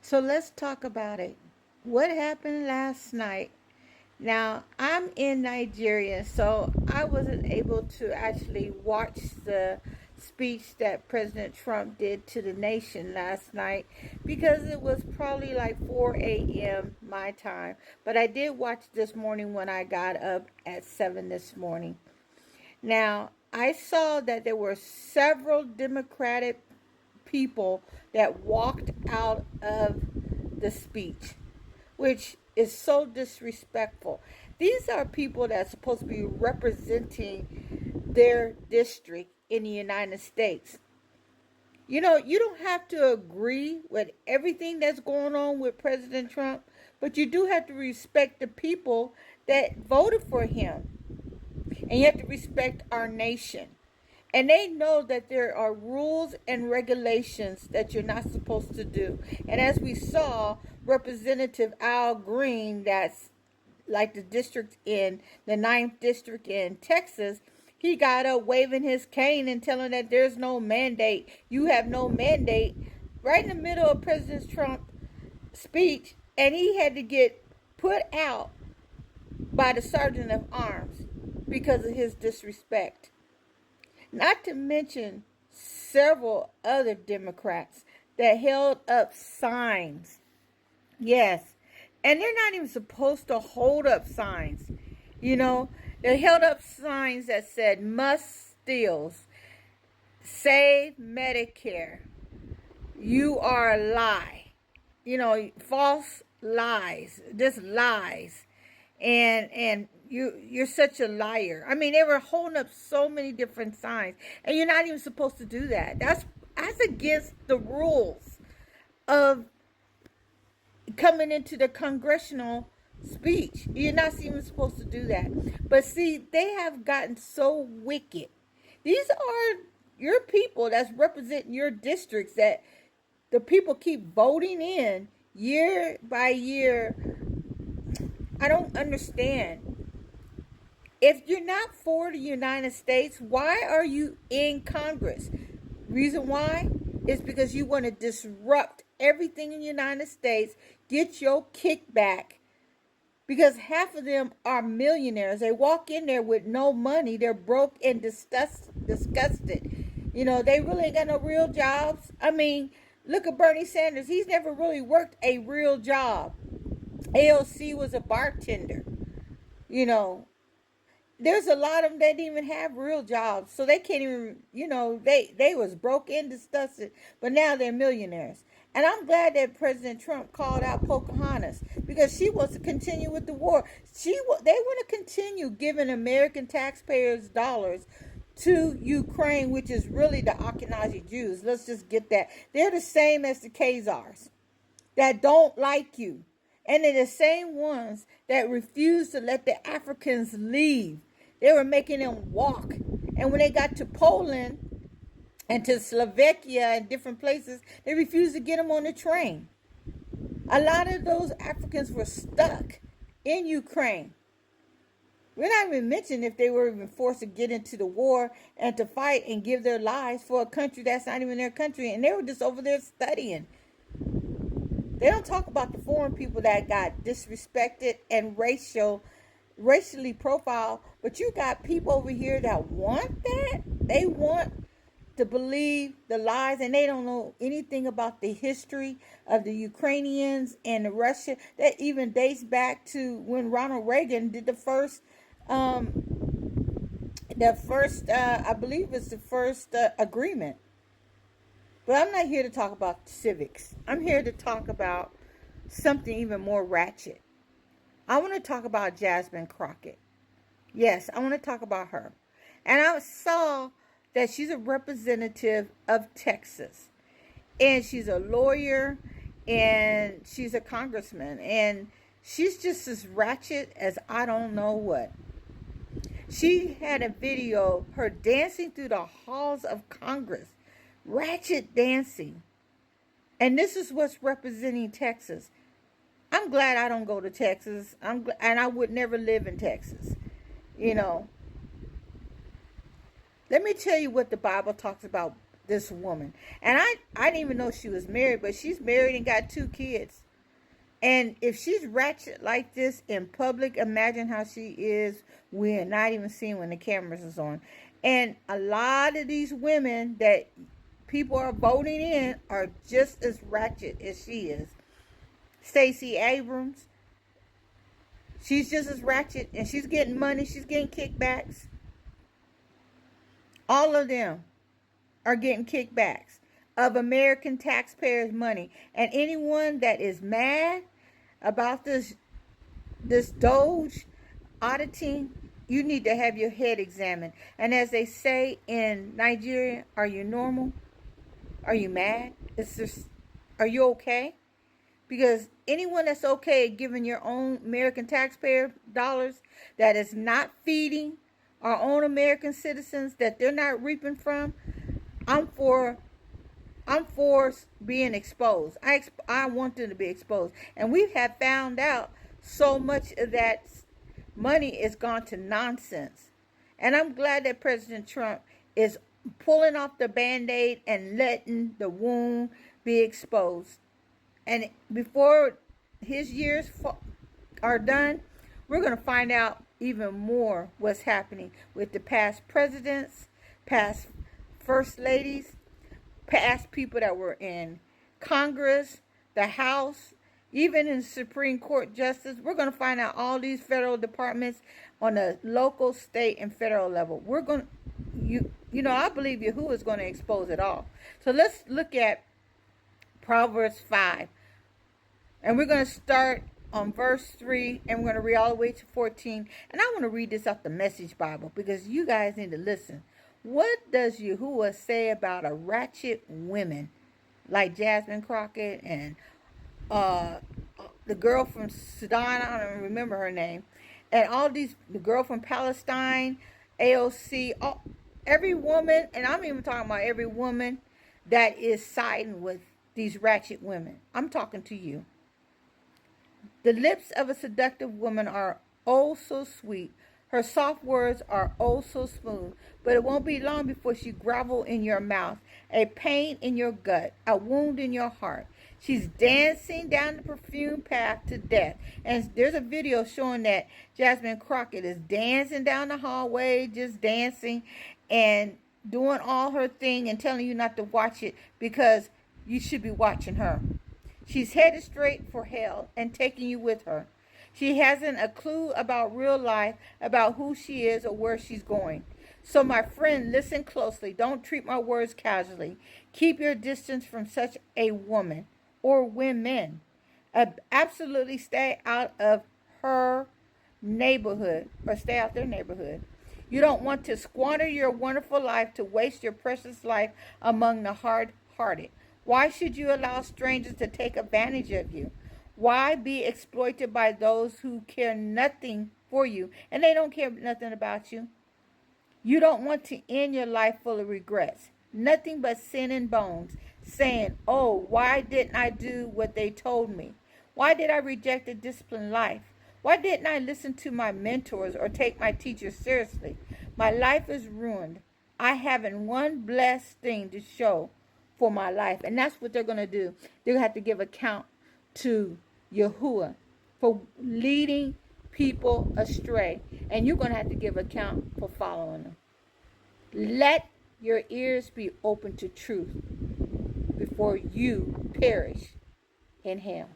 So let's talk about it. What happened last night? Now, I'm in Nigeria, so I wasn't able to actually watch the speech that President Trump did to the nation last night because it was probably like 4 a.m. my time. But I did watch this morning when I got up at 7 this morning. Now, I saw that there were several Democratic people that walked out of the speech, which is so disrespectful. These are people that's supposed to be representing their district in the United States. You know, you don't have to agree with everything that's going on with President Trump, but you do have to respect the people that voted for him. And you have to respect our nation. And they know that there are rules and regulations that you're not supposed to do. And as we saw, Representative Al Green, that's like the district in the 9th district in Texas, he got up waving his cane and telling that there's no mandate. You have no mandate, right in the middle of President Trump's speech. And he had to get put out by the sergeant of arms because of his disrespect. Not to mention several other Democrats that held up signs. Yes. And they're not even supposed to hold up signs. You know, they held up signs that said must steals, save Medicare, you are a lie. You know, false lies, just lies. And you're such a liar. I mean, they were holding up so many different signs, and you're not even supposed to do that. That's against the rules of coming into the congressional speech. You're not even supposed to do that. But see, they have gotten so wicked. These are your people that's representing your districts that the people keep voting in year by year. I don't understand. If you're not for the United States, why are you in Congress? Reason why is because you want to disrupt everything in the United States, get your kickback, because half of them are millionaires. They walk in there with no money. They're broke and disgusted. You know, they really ain't got no real jobs. I mean, look at Bernie Sanders. He's never really worked a real job. AOC was a bartender. You know, there's a lot of them that didn't even have real jobs, so they can't even, you know, they was broke and disgusted, but now they're millionaires. And I'm glad that President Trump called out Pocahontas because she wants to continue with the war. They want to continue giving American taxpayers dollars to Ukraine, which is really the Ashkenazi Jews. Let's just get that. They're the same as the Khazars that don't like you. And they're the same ones that refuse to let the Africans leave. They were making them walk. And when they got to Poland and to Slovakia and different places, they refused to get them on the train. A lot of those Africans were stuck in Ukraine. We're not even mentioning if they were even forced to get into the war and to fight and give their lives for a country that's not even their country. And they were just over there studying. They don't talk about the foreign people that got disrespected and racially profiled. But you got people over here that want that. They want to believe the lies, and they don't know anything about the history of the Ukrainians and the Russia. That even dates back to when Ronald Reagan did the first, I believe it's the first agreement. But I'm not here to talk about civics. I'm here to talk about something even more ratchet. I want to talk about Jasmine Crockett. Yes, I want to talk about her. And I saw that she's a representative of Texas. And she's a lawyer and she's a congressman. And she's just as ratchet as I don't know what. She had a video of her dancing through the halls of Congress. Ratchet dancing. And this is what's representing Texas. I'm glad I don't go to Texas. And I would never live in Texas. You know. Let me tell you what the Bible talks about this woman. And I didn't even know she was married, but she's married and got 2 kids. And if she's ratchet like this in public, imagine how she is when not even seen when the cameras is on. And a lot of these women that people are voting in are just as ratchet as she is. Stacey Abrams, she's just as ratchet, and she's getting money, she's getting kickbacks. All of them are getting kickbacks of American taxpayers' money. And anyone that is mad about this Doge auditing, you need to have your head examined. And as they say in Nigeria, are you normal? Are you mad? Are you okay? Because anyone that's okay giving your own American taxpayer dollars that is not feeding our own American citizens, that they're not reaping from, I'm for being exposed. I want them to be exposed. And we have found out so much of that money is gone to nonsense. And I'm glad that President Trump is pulling off the Band-Aid and letting the wound be exposed. And before his years are done, we're going to find out even more what's happening with the past presidents, past first ladies, past people that were in Congress, the House, even in Supreme Court justice. We're going to find out all these federal departments on a local, state, and federal level. We're going to, I believe Yahuwah is going to expose it all. So let's look at Proverbs 5. And we're going to start on verse 3, and we're going to read all the way to 14. And I want to read this off the Message Bible because you guys need to listen. What does Yahuwah say about a ratchet women like Jasmine Crockett and the girl from Sudan? I don't remember her name. And all these, the girl from Palestine, AOC, every woman, and I'm even talking about every woman that is siding with these ratchet women. I'm talking to you. The lips of a seductive woman are oh so sweet. Her soft words are oh so smooth. But it won't be long before she grovel in your mouth, a pain in your gut, a wound in your heart. She's dancing down the perfume path to death. And there's a video showing that Jasmine Crockett is dancing down the hallway, just dancing and doing all her thing and telling you not to watch it because you should be watching her. She's headed straight for hell and taking you with her. She hasn't a clue about real life, about who she is or where she's going. So my friend, listen closely. Don't treat my words casually. Keep your distance from such a woman or women. Absolutely stay out of her neighborhood or stay out their neighborhood. You don't want to squander your wonderful life to waste your precious life among the hard-hearted. Why should you allow strangers to take advantage of you? Why be exploited by those who care nothing for you and they don't care nothing about you? You don't want to end your life full of regrets, nothing but sin and bones, saying, oh, why didn't I do what they told me? Why did I reject a disciplined life? Why didn't I listen to my mentors or take my teachers seriously? My life is ruined. I haven't one blessed thing to show for my life. And that's what they're going to do. They're going to have to give account to Yahuwah for leading people astray. And you're going to have to give account for following them. Let your ears be open to truth before you perish in hell.